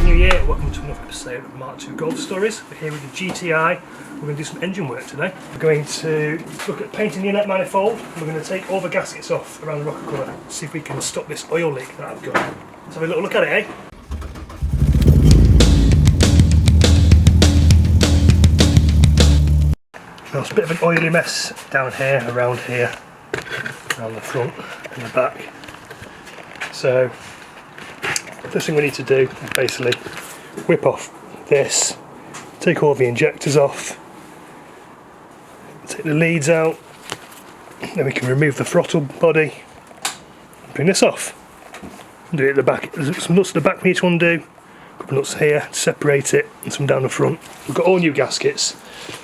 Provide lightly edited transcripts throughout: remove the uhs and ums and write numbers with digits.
Happy New Year, welcome to another episode of Mk2 Golf Stories. We're here with the GTI. We're going to do some engine work today. We're going to look at painting the inlet manifold. We're going to take all the gaskets off around the rocker colour, see if we can stop this oil leak that I've got. Let's have a little look at it, eh? Now it's a bit of an oily mess down here, around the front and the back. So first thing we need to do is basically whip off this, take all the injectors off, take the leads out, then we can remove the throttle body, bring this off, and do it at the back. There's some nuts at the back we need to undo, a couple of nuts here to separate it, and some down the front. We've got all new gaskets,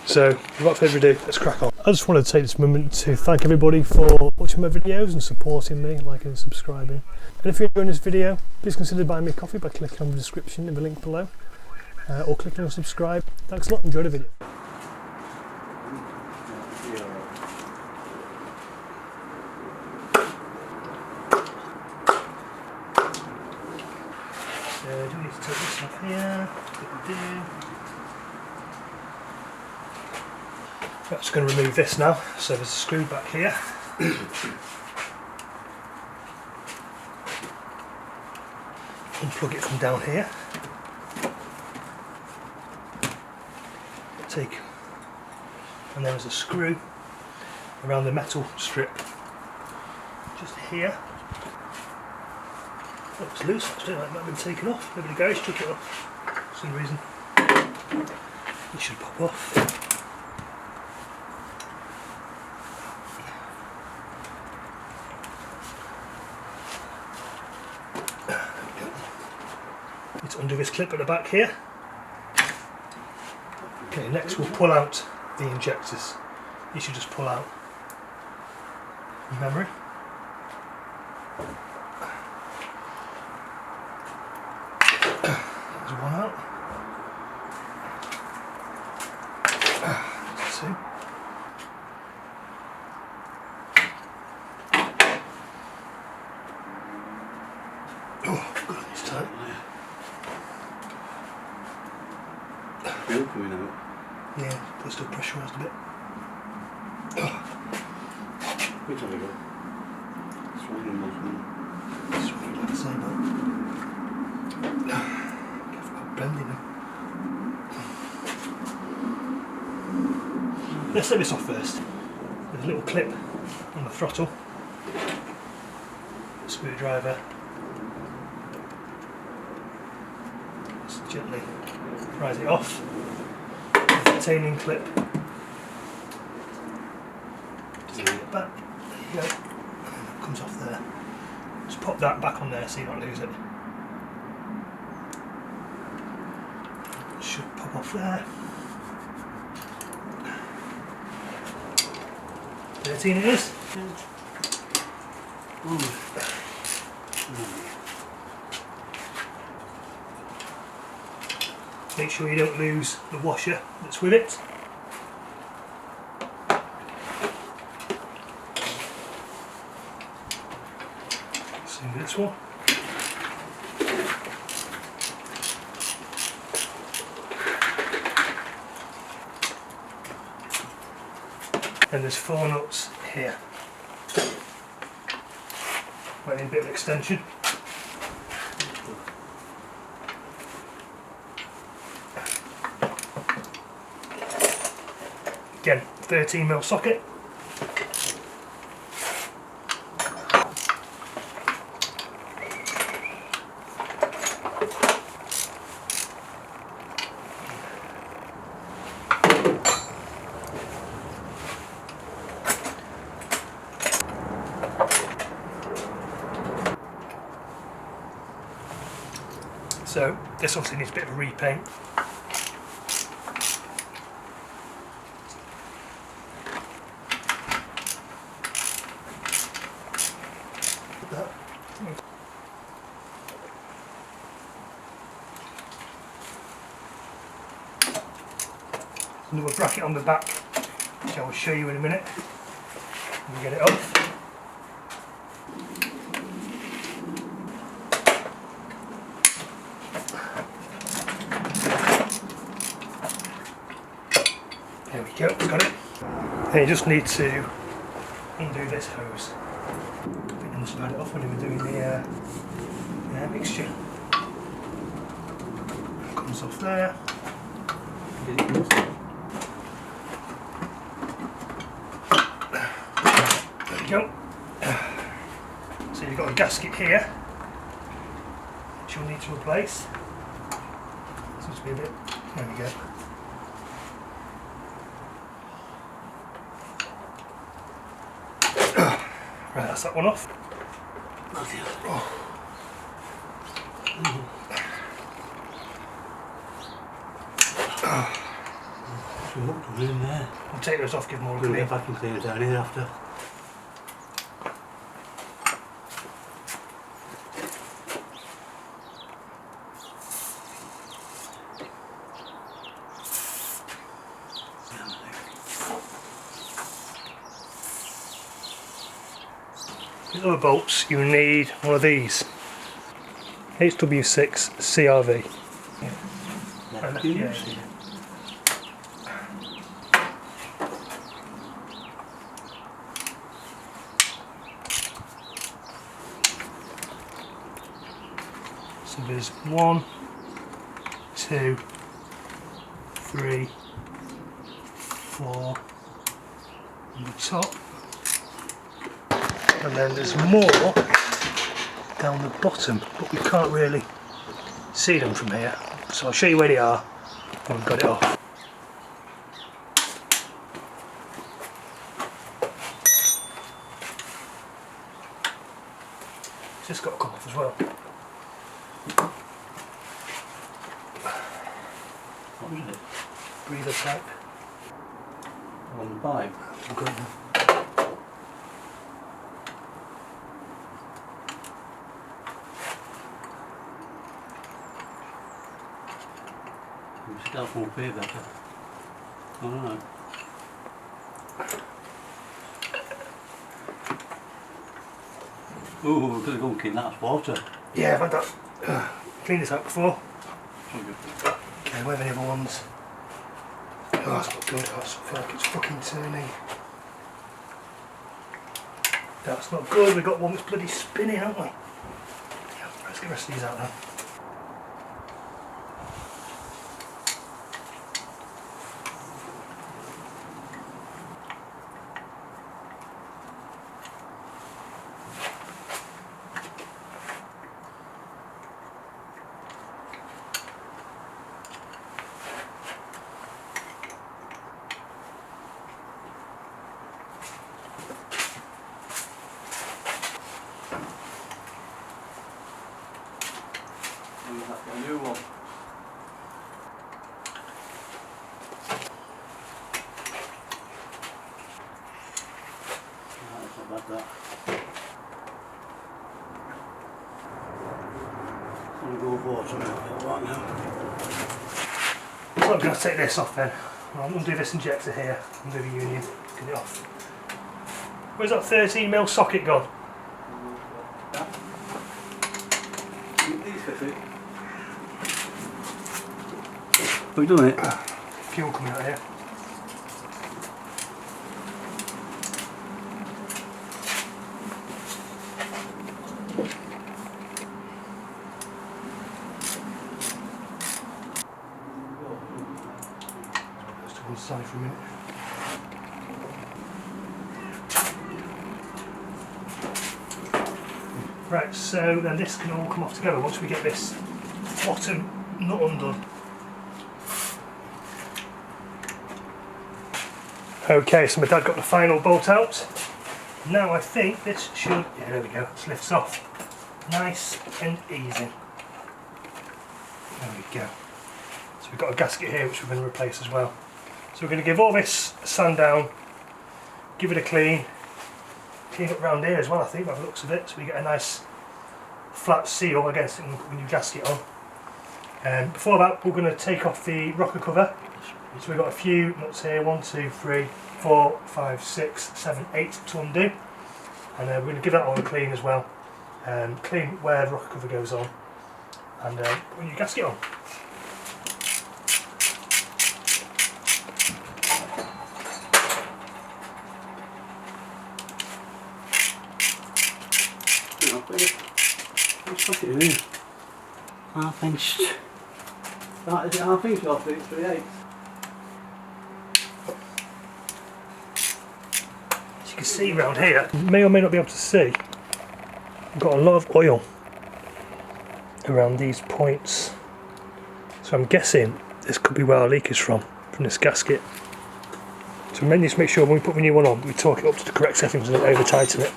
so without further ado, let's crack on. I just wanted to take this moment to thank everybody for watching my videos and supporting me, liking and subscribing. And if you're enjoying this video, please consider buying me a coffee by clicking on the description in the link below, or clicking on subscribe. Thanks a lot, enjoy the video. So do we need to take this off here? What we do. I'm just going to remove this now. So there's a screw back here. Unplug it from down here. And there's a screw around the metal strip just here. Oh, it's loose actually, like it might have been taken off. Maybe the garage took it off for some reason. It should pop off. Need to undo this clip at the back here. Okay, next we'll pull out the injectors. You should just pull out memory. There's one out. There's two. Oh, God, it's tight. Wheel coming out. Yeah, but it's still pressurised a bit. Which have we got? Swinging motion. Swinging like the same one. Careful about bending them. Let's take this off first. There's a little clip on the throttle. Screwdriver. Just gently prise it off. Retaining clip. Just get it back. There you go. And it comes off there. Just pop that back on there so you don't lose it. Should pop off there. 13 it is. Make sure you don't lose the washer that's with it. Same with this one. And there's 4 nuts here. Might need a bit of extension. Again, 13mm socket. So this obviously needs a bit of a repaint. Another bracket on the back, which I will show you in a minute. We'll get it off. There you go, got it. And you just need to undo this hose. I didn't slide it off when we were doing the mixture. It comes off there. There you go. So you've got a gasket here, which you'll need to replace. Seems to be a bit. There we go. Right, that's that one off. Oh. Some muck to in there. I'll take those off, give them all a We'll clean. get back and clean it down here after. The other bolts, you need one of these. HW6 CRV. Yeah. So there's 1, 2, 3, 4 on the top. And then there's more down the bottom, but we can't really see them from here. So I'll show you where they are when we've got it off. It's just got to come off as well. What was it? Breather pipe. On the pipe? Okay. Stealth won't be better. I don't know. Ooh, we're going to go and clean that water. Yeah, I've had that. Cleaned this out before. Okay, where are the other ones? Oh, that's not good. I feel like it's fucking turning. That's not good. We've got one that's bloody spinning, haven't we? Yeah, let's get the rest of these out now. A new one. That's not bad, that. I'm going to go water right now. So I'm going to take this off then. I'm going to do this injector here, undo the union, get it off. Where's that 13mm socket gone? These fit it. Have you done it? Fuel coming out here. Just to one side for a minute. Right, so then this can all come off together once we get this bottom nut undone. Okay, so my dad got the final bolt out. Now I think this should, yeah, there we go, this lifts off. Nice and easy. There we go. So we've got a gasket here which we're going to replace as well. So we're going to give all this sand down, give it a clean up round here as well I think by the looks of it, so we get a nice flat seal against it with new gasket on. Before that we're going to take off the rocker cover. So we've got a few nuts here, 1, 2, 3, 4, 5, 6, 7, 8 to undo. And we're going to give that all a clean as well. Clean where the rocker cover goes on. And put a new gasket on. Look at it. Half inched. Right, is it half inch or 3/8? As you can see around here, you may or may not be able to see, I've got a lot of oil around these points. So I'm guessing this could be where our leak is from this gasket. So we need to make sure when we put the new one on, we torque it up to the correct settings and don't over tighten it.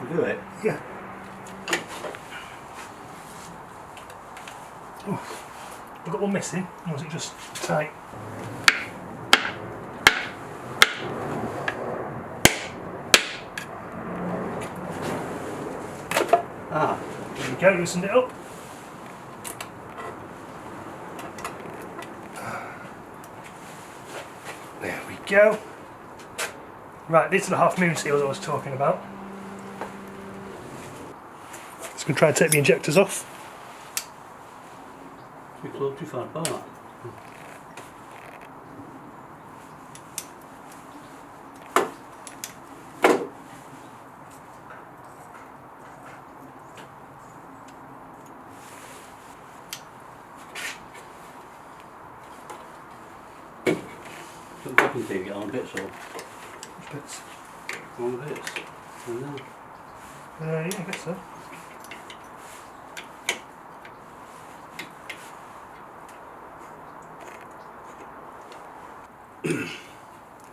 Do it? Yeah. Oh, I've got one missing, or was it just tight? Ah. There we go, loosened it up. There we go. Right, these are the half moon seals I was talking about. Just going to try and take the injectors off. Too close, too far apart. Some cooking thing, get on bits or Which bits? on the bits. And now. Yeah, I guess so.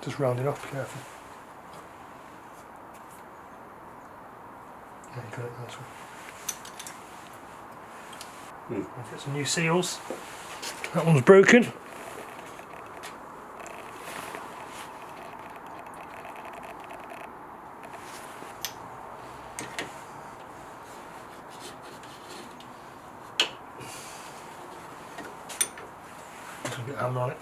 Just round it off, careful. Yeah, you got it, nice one. I'll get some new seals. That one's broken. Just gonna get a hammer on it.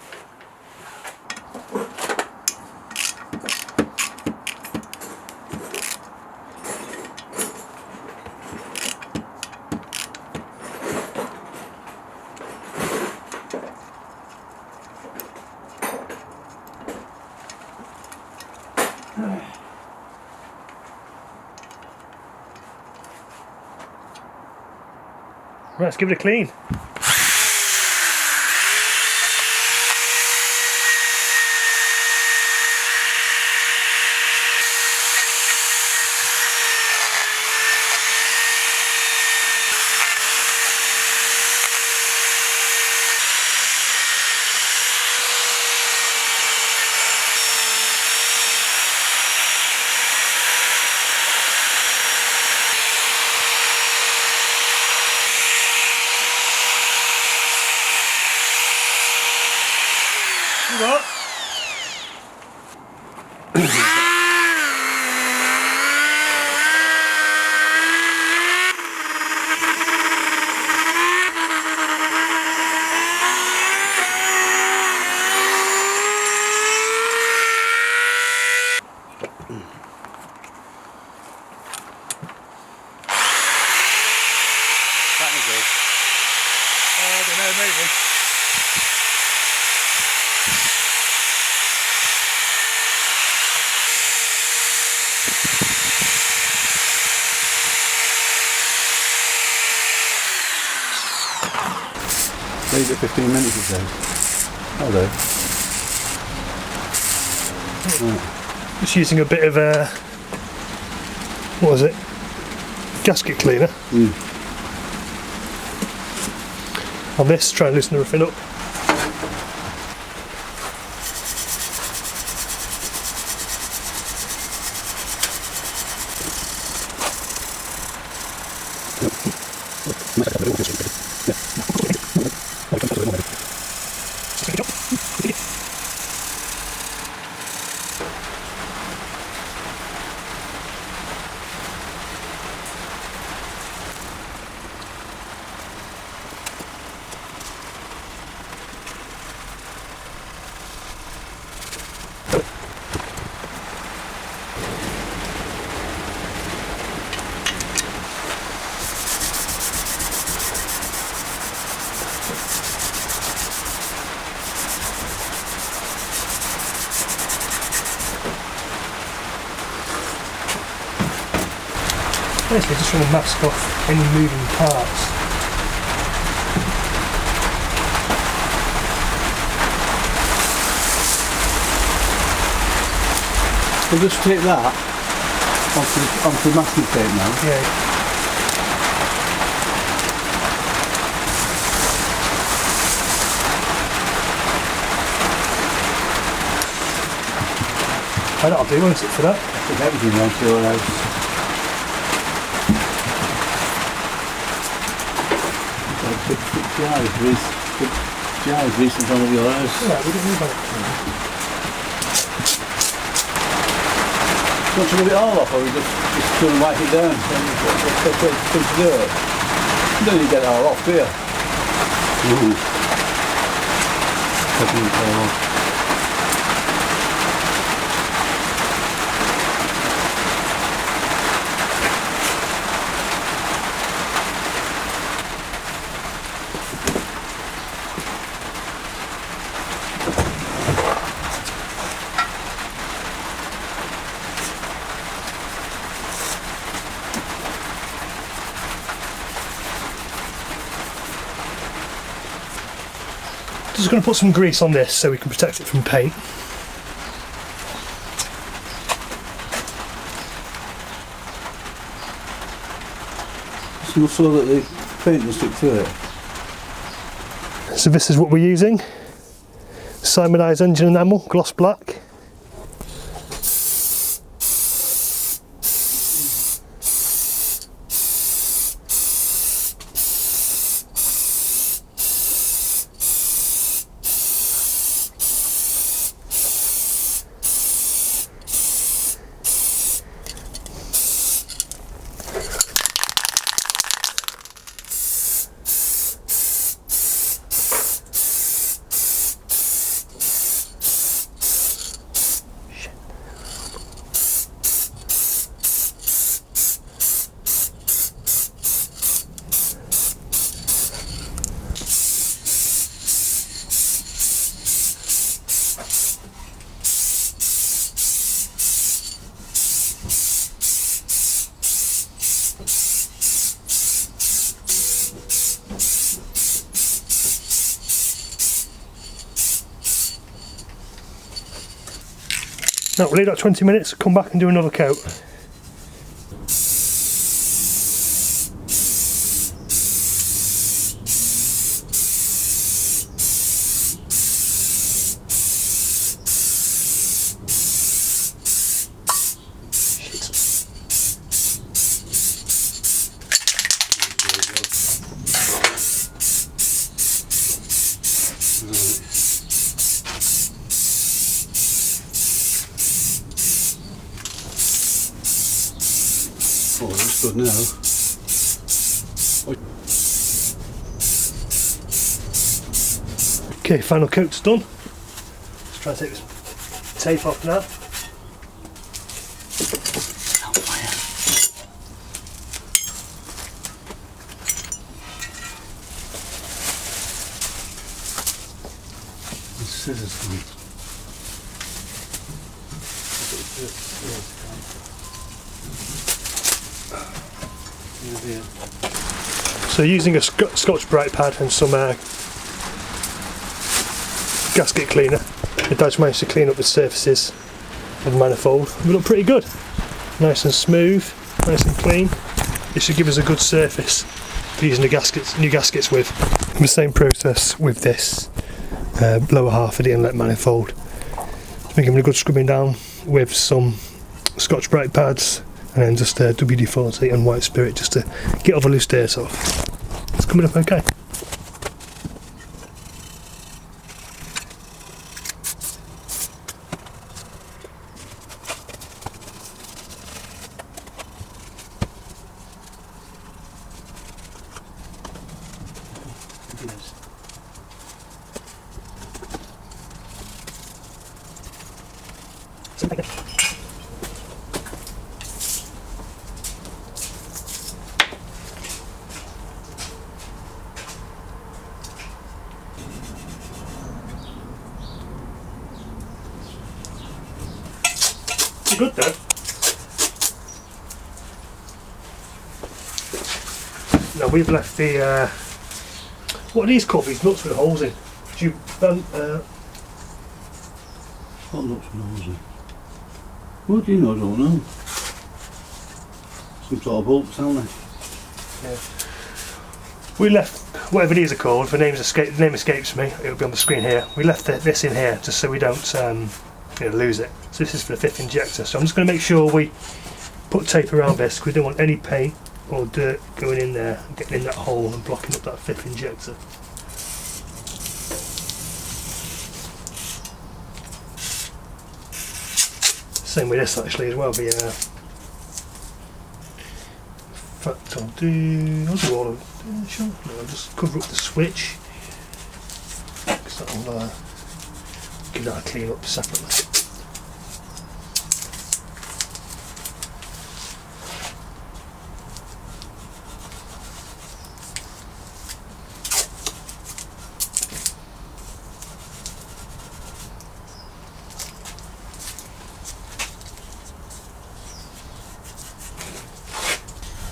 Right, let's give it a clean. What? That will go. I don't know, maybe. Leave it 15 minutes or so. Hello. Right. Just using a bit of a, what was it? Gasket cleaner. On this, try and loosen everything up. Basically just want to mask off any moving parts. We'll just take that onto the masking tape now. Yeah. That'll do, won't it, for that? Put everything onto your house. Jars recent on your house. Yeah, we don't need that. Do you want to rub it all off, or we just try and wipe it down? To do it. You don't need to get it all off, do you? Ooh. Taking it all off. Just going to put some grease on this so we can protect it from paint. So that the paint will stick to it. So this is what we're using. Simonized engine enamel, gloss black. Now we'll leave that 20 minutes, come back and do another coat. Oh, that's good now. Okay, final coat's done. Let's try and take this tape off now. The scissors for me. So using a Scotch Brite pad and some gasket cleaner, the Dodge managed to clean up the surfaces of the manifold. They look pretty good. Nice and smooth, nice and clean. This should give us a good surface for using the new gaskets with. The same process with this lower half of the inlet manifold. Just give it a good scrubbing down with some Scotch Brite pads and then just WD-40 and white spirit just to get all the loose dirt off. It's coming up okay. Good though. Now we've left the what are these called? These nuts with holes in. Do you What nuts and holes in? What do you know? I don't know. Some sort of bolts, aren't they? Yeah. We left whatever these are called. The name escapes me. It'll be on the screen here. We left this in here just so we don't lose it. So this is for the 5th injector. So I'm just going to make sure we put tape around this because we don't want any paint or dirt going in there and getting in that hole and blocking up that 5th injector. Same with this actually as well. In fact, I'll do all of it. Sure. No, I'll just cover up the switch because that'll give that a clean up separately.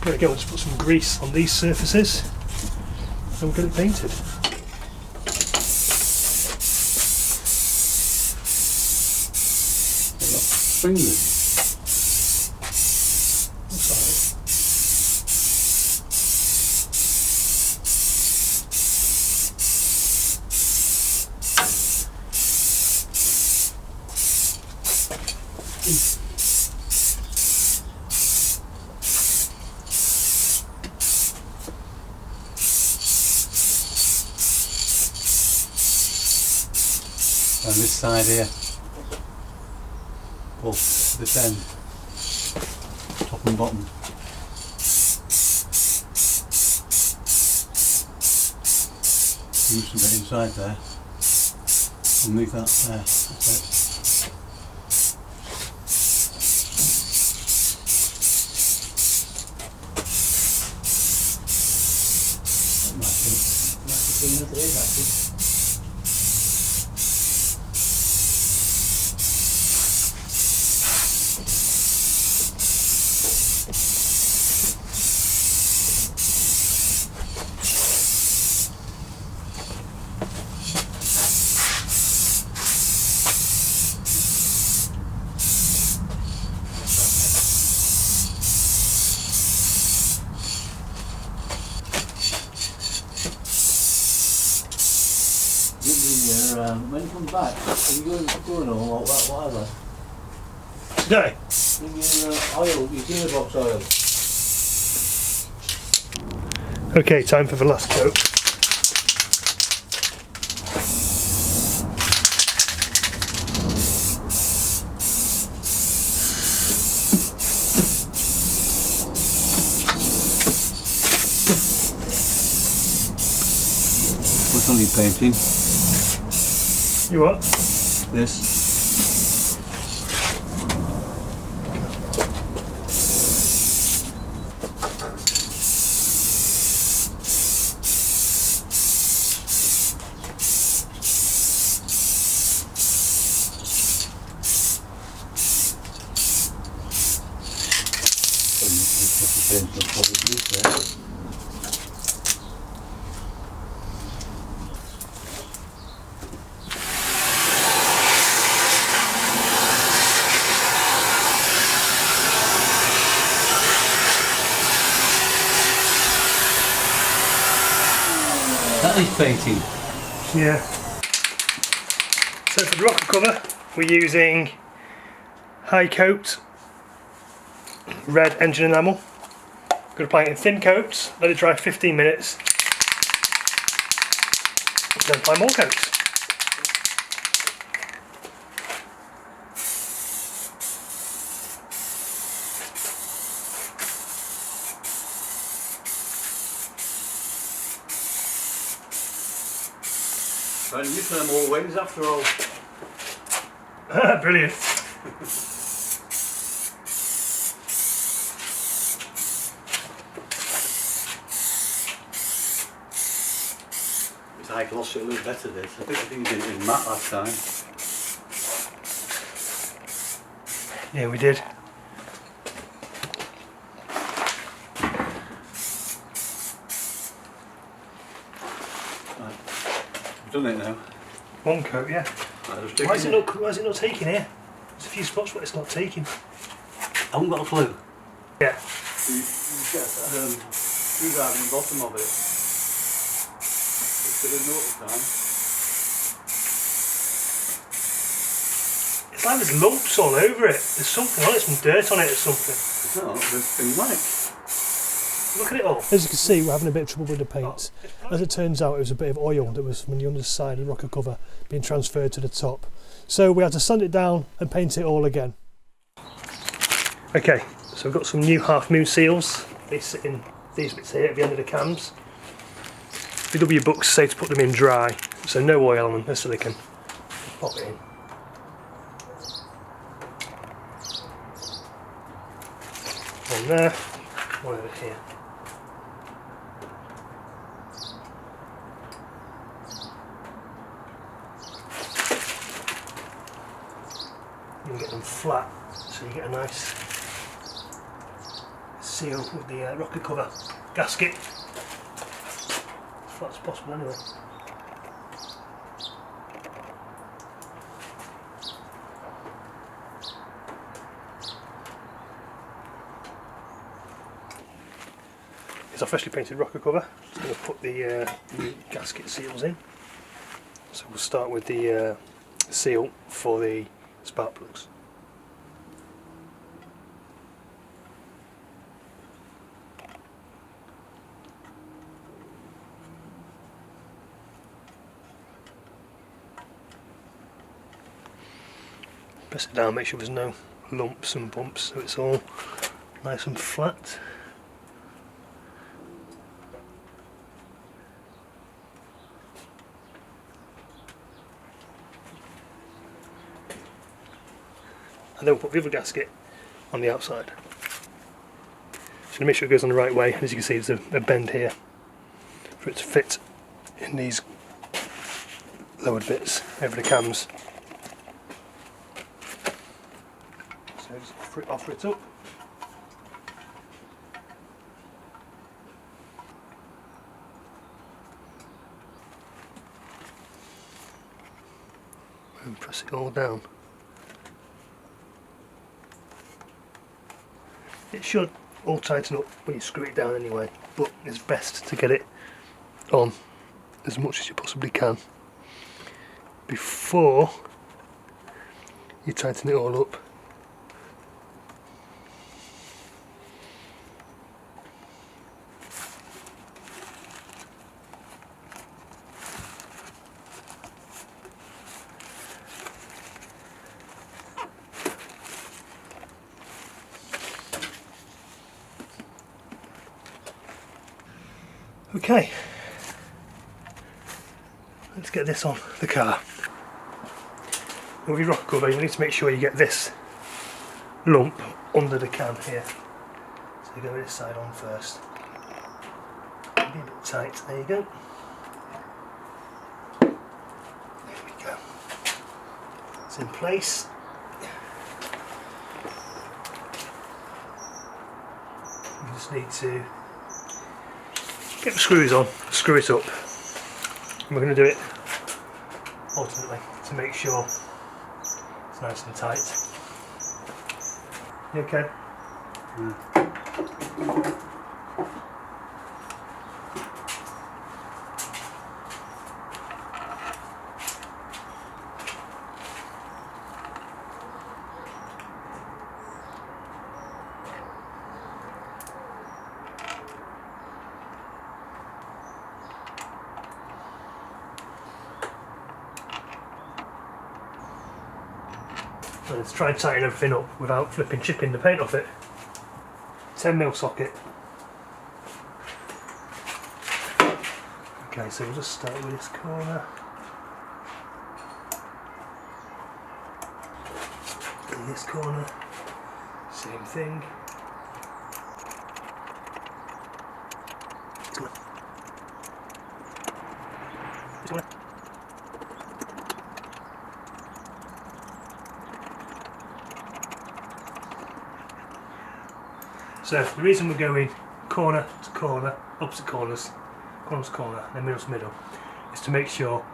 There we go, we'll just put some grease on these surfaces and we'll get it painted. Fingers. That's alright. And this side here, both this end, top and bottom. Use a bit inside there. We'll leave that there. That's it. That might be enough actually. When you come back, are you going home or whatever? Today? In your oil, your gearbox oil. Okay, time for the last coat. What's on your painting? You what? This. That is painting. Yeah. So for the rocker cover, we're using high coat red engine enamel. I'm going to apply it in thin coats, let it dry 15 minutes, then apply more coats. And you can have more wings after all. Brilliant. It's high gloss, it'll look better this. I think you did it in matte last time. Yeah, we did. done it now. One coat, yeah. Why is it not taking here? There's a few spots where it's not taking. I haven't got a clue. Yeah. You get screwdriver in the bottom of it. It's a bit of time. It's like there's lumps all over it. There's something on it, some dirt on it or something. No, there's been like. Look at it all. As you can see, we're having a bit of trouble with the paint. As it turns out, it was a bit of oil that was from the underside of the rocker cover being transferred to the top. So we had to sand it down and paint it all again. Okay, so we've got some new half-moon seals. They sit in these bits here at the end of the cams. VW books say to put them in dry, so no oil on them, just so they can pop it in. One there, one over here. You can get them flat, so you get a nice seal with the rocker cover gasket. As flat as possible anyway. It's our freshly painted rocker cover. Just going to put the new gasket seals in. So we'll start with the seal for the spark plugs. Press it down, make sure there's no lumps and bumps, so it's all nice and flat. And then we'll put the other gasket on the outside. So to make sure it goes on the right way, as you can see there's a bend here for it to fit in these lowered bits over the cams. So just offer it up. And press it all down. It should all tighten up when you screw it down anyway, but it's best to get it on as much as you possibly can before you tighten it all up. Okay, let's get this on the car. With your rocker cover, you need to make sure you get this lump under the cam here. So you go this side on first. Be a bit tight, there you go. There we go. It's in place. You just need to get the screws on, screw it up, and we're going to do it alternately to make sure it's nice and tight. You okay? And let's try and tighten everything up without chipping the paint off it. 10mm socket. Okay, so we'll just start with this corner. And this corner, same thing. This corner. So the reason we're going corner to corner, opposite corners, corner to corner, then middle to middle, is to make sure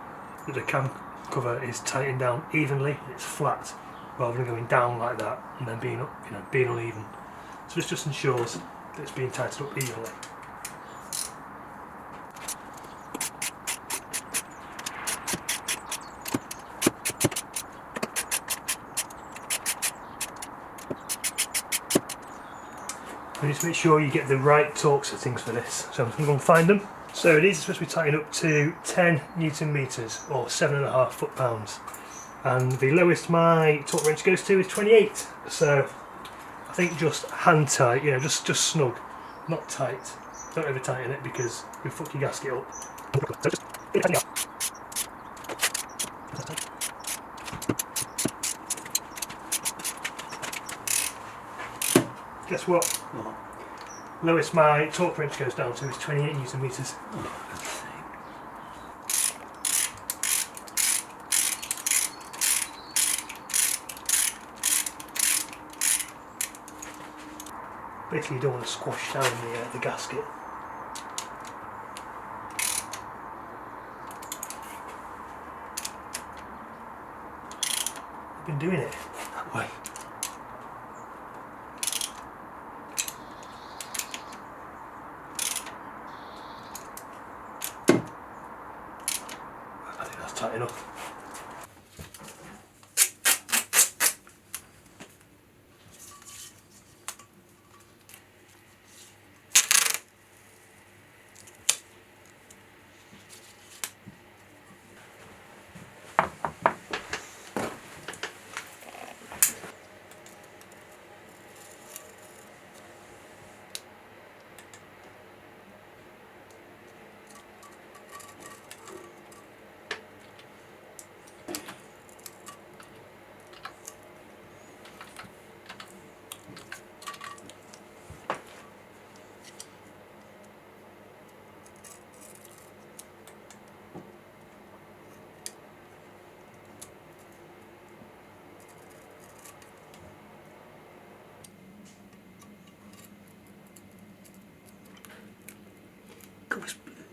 that the cam cover is tightened down evenly, it's flat, rather than going down like that and then being being uneven. So this just ensures that it's being tightened up evenly. You need to make sure you get the right torque settings for this, so I'm going to go and find them. So these are supposed to be tightened up to 10 Newton meters or 7.5 foot-pounds, and the lowest my torque wrench goes to is 28. So I think just hand tight, just snug, not tight. Don't over tighten it because you'll fuck your gasket up. So just guess what? What? Lowest my torque wrench goes down to is 28 Newton meters. Basically, you don't want to squash down the gasket. I've been doing it that way. I think that's tight enough.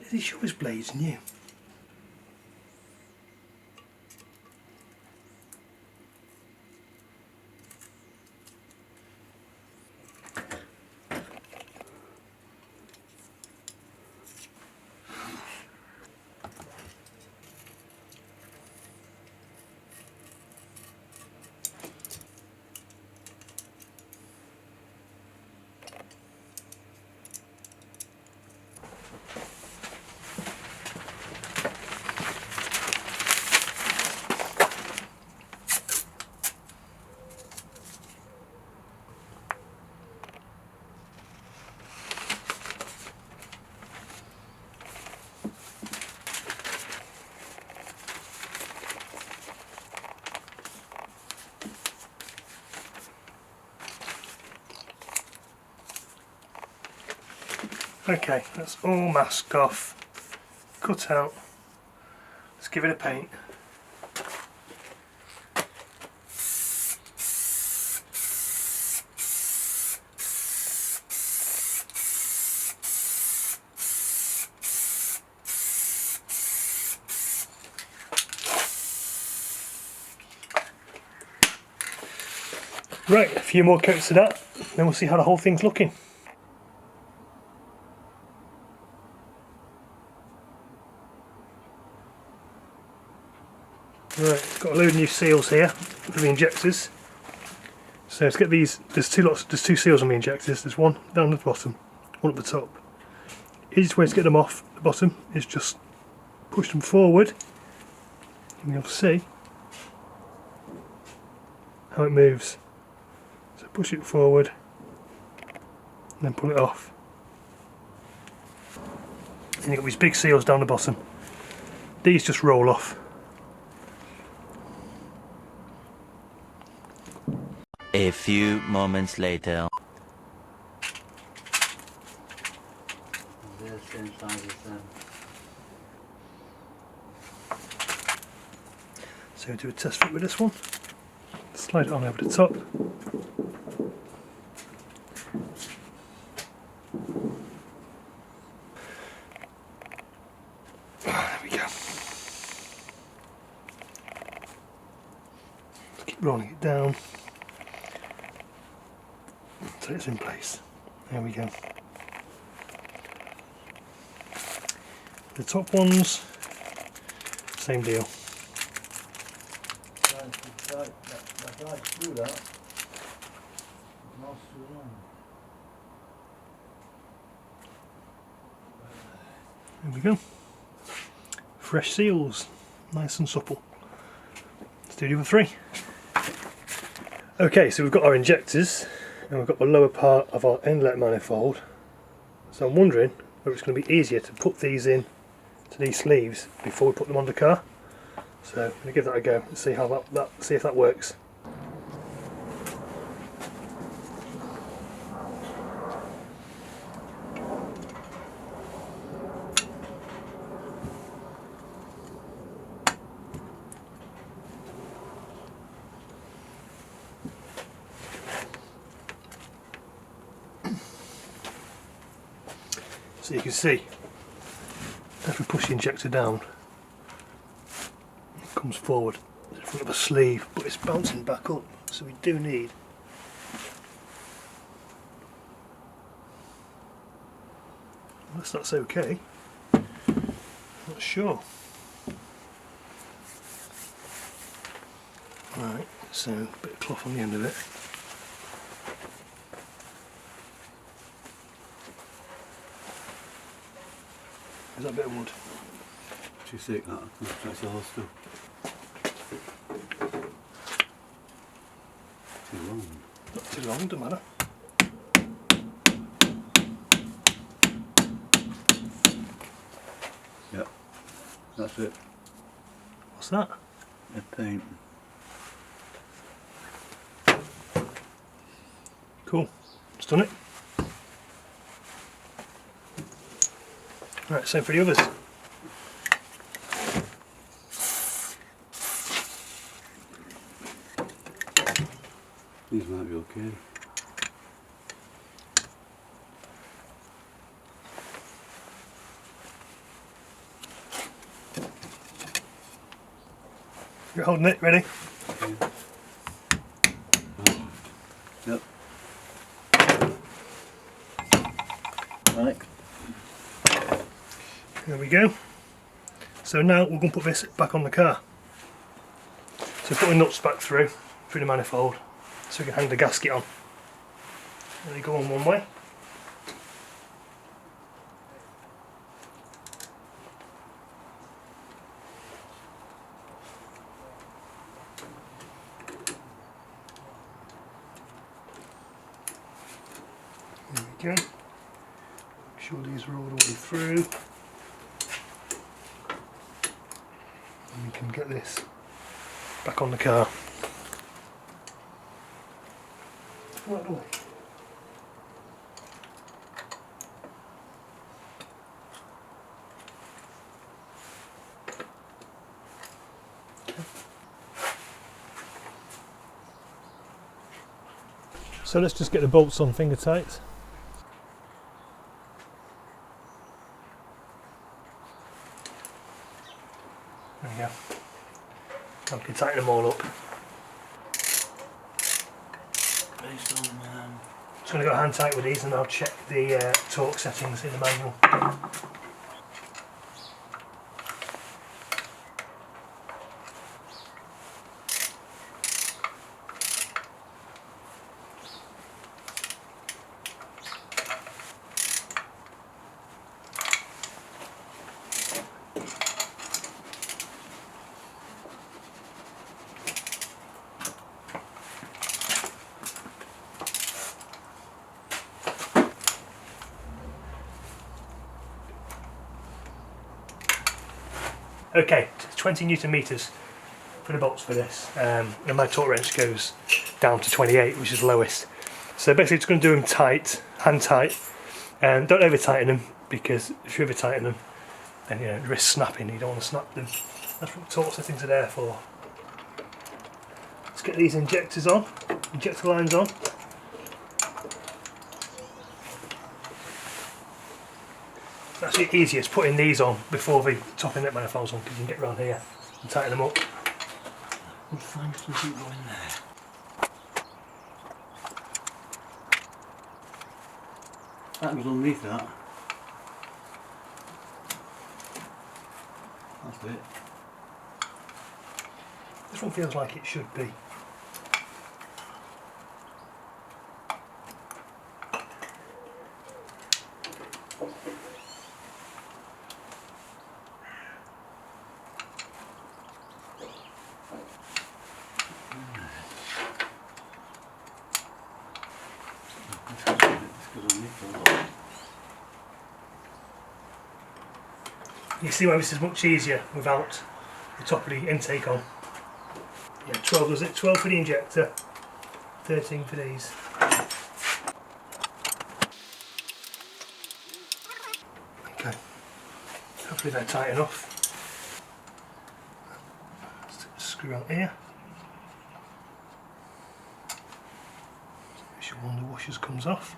Is he sure his blade's new? Okay, that's all masked off, cut out. Let's give it a paint. Right, a few more coats of that, then we'll see how the whole thing's looking. Right, got a load of new seals here for the injectors. So let's get these. There's two seals on the injectors. There's one down at the bottom, one at the top. Easiest way to get them off the bottom is just push them forward, and you'll see how it moves. So push it forward, and then pull it off. And you've got these big seals down the bottom. These just roll off. A few moments later. So do a test fit with this one. Slide it on over the top. There we go. rolling it down so it's in place. There we go. The top ones, same deal. There we go. Fresh seals, nice and supple. Let's do the other three. Okay, so we've got our injectors and we've got the lower part of our inlet manifold. So I'm wondering whether it's going to be easier to put these in to these sleeves before we put them on the car. So I'm going to give that a go and see how see if that works. So you can see, if we push the injector down, it comes forward in front of a sleeve, but it's bouncing back up, so we do need unless that's okay, not sure. Right, so a bit of cloth on the end of it. Is that a bit of wood? Too thick, that. That's the whole stuff. Too long. Not too long, doesn't matter. Yep, that's it. What's that? The paint. Cool, it's done it. Right, same for the others. These might be okay. You're holding it, ready? Okay. Yep. Right. There we go. So now we're going to put this back on the car. So put the nuts back through the manifold so we can hang the gasket on. They go on one way. There we go. Make sure these are all the way through. And we can get this back on the car. Right away. So let's just get the bolts on finger tight. There we go. Now we can tighten them all up. Just going to go hand tight with these and I'll check the torque settings in the manual. Okay, 20 Newton meters for the bolts for this, and my torque wrench goes down to 28, which is the lowest. So basically just going to do them tight, hand tight, and don't over tighten them, because if you over tighten them then you risk snapping. You don't want to snap them. That's what the torque settings are there for. Let's get these injectors on, injector lines on. It's actually easiest putting these on before the top inlet manifolds on, because you can get around here and tighten them up. Could find something going there. That was underneath that. That's it. This one feels like it should be. You see why this is much easier without the top of the intake on. Yeah, 12 does it? 12 for the injector, 13 for these. Okay, hopefully they're tight enough. Screw out here. Make sure one of the washers comes off.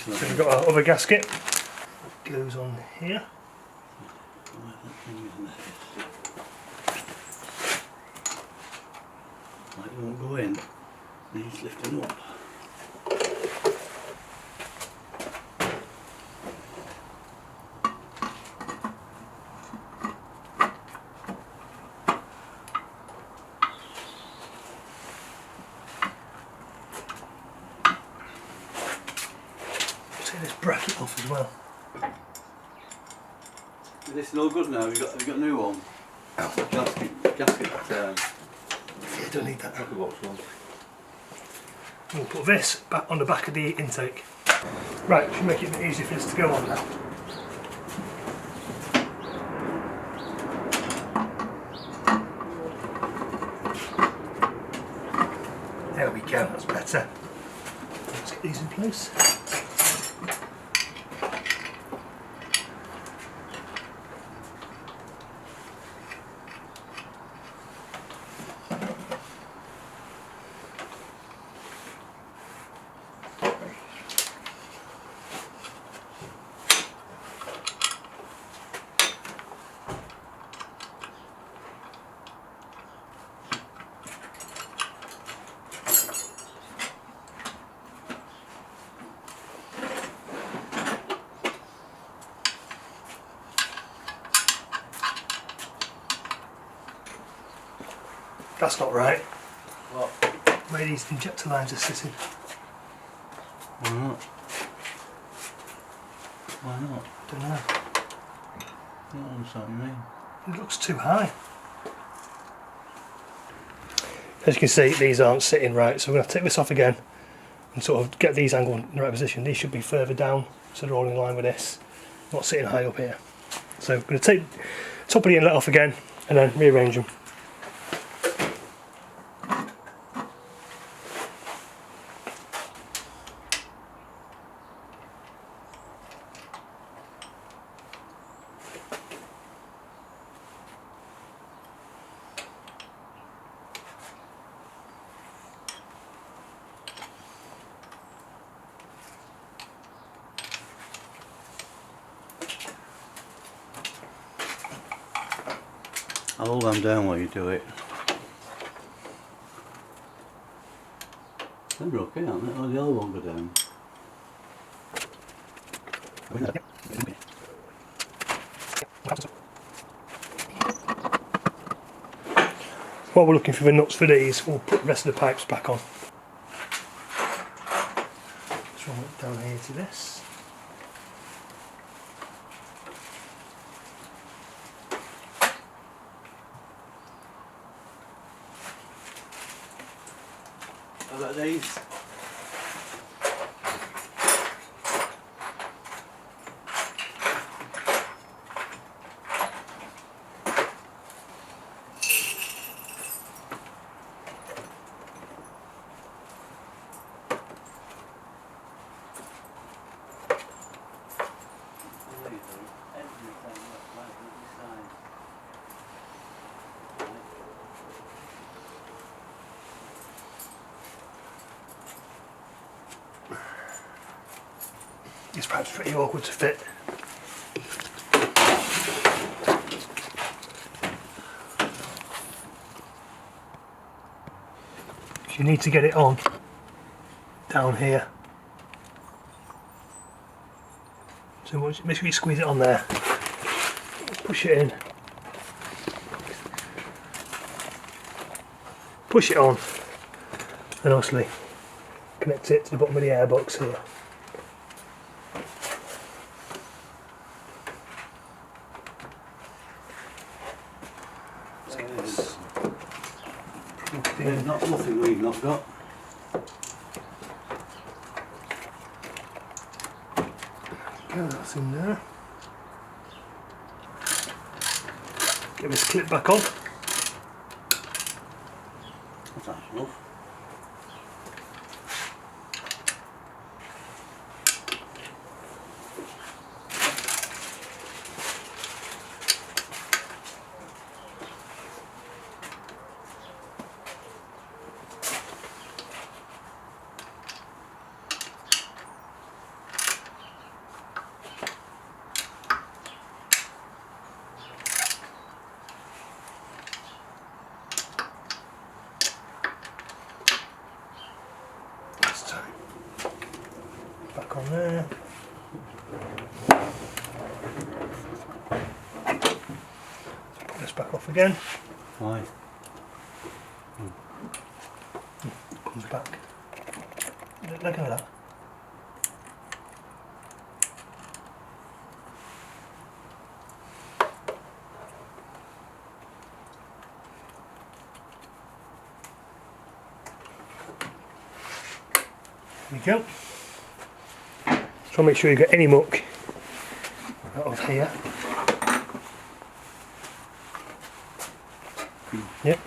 So we've got our other gasket that goes on here. Like it won't go in, needs lifting up. Take this bracket off as well. Is this no good now? Have you got a new one? Oh. Gasket. Yeah, don't need that. Box one. We'll put this back on the back of the intake. Right, should make it a bit easier for this to go on now. There we go, that's better. Let's get these in place. That's not right. What? Where these injector lines are sitting. Why not? Why not? Don't know. I don't understand what you mean. It looks too high. As you can see, these aren't sitting right, so we're going to take this off again and sort of get these angled in the right position. These should be further down, so they're all in line with this, not sitting high up here. So I'm going to take top of the inlet off again and then rearrange them. I'll hold them down while you do it. They're okay, aren't they? Oh, the other one go down. While we're looking for the nuts for these, we'll put the rest of the pipes back on. Just run it down here to this. How about these? It's perhaps pretty awkward to fit. You need to get it on down here. So make sure you squeeze it on there. Push it in. Push it on. And obviously connect it to the bottom of the airbox here. There's nothing we've not got. Okay, that's in there. Get this clip back on. That's enough. Back on there. Put this back off again. Why? Comes back. Let go of that. There we go. So make sure you get any muck out of here. Yep.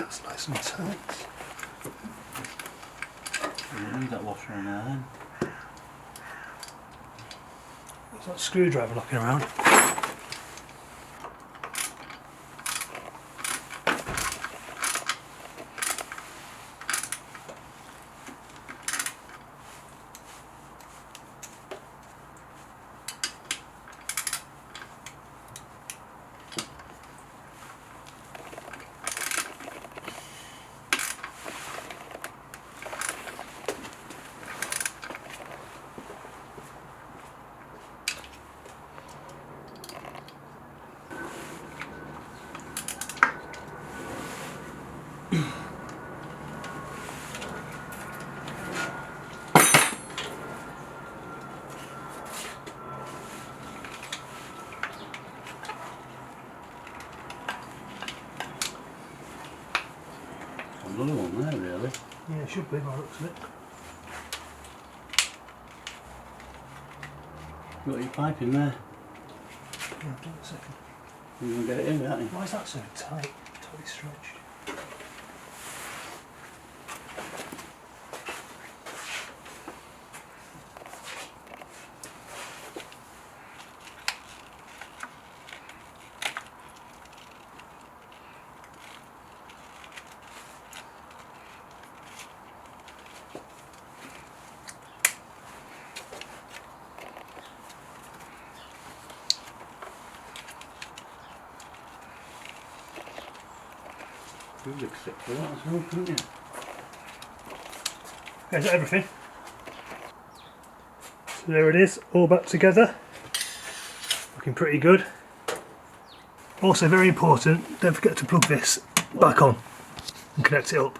That's nice and tight. You don't need that washer in there then. There's that screwdriver knocking around. Another one there, really. Yeah, it should be by the looks of it. You got your pipe in there. Yeah, give it a second. You can get it in, aren't you? Why is that so tight? Totally stretched. You look sick for that as well, couldn't you? Okay, is that everything? So there it is, all back together. Looking pretty good. Also very important, don't forget to plug this back on and connect it up.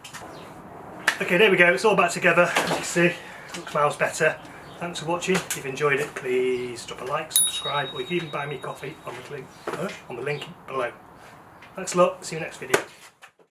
Okay, there we go, it's all back together. As you can see, looks miles better. Thanks for watching. If you've enjoyed it, please drop a like, subscribe, or you can even buy me coffee on the link below. Thanks a lot. See you next video.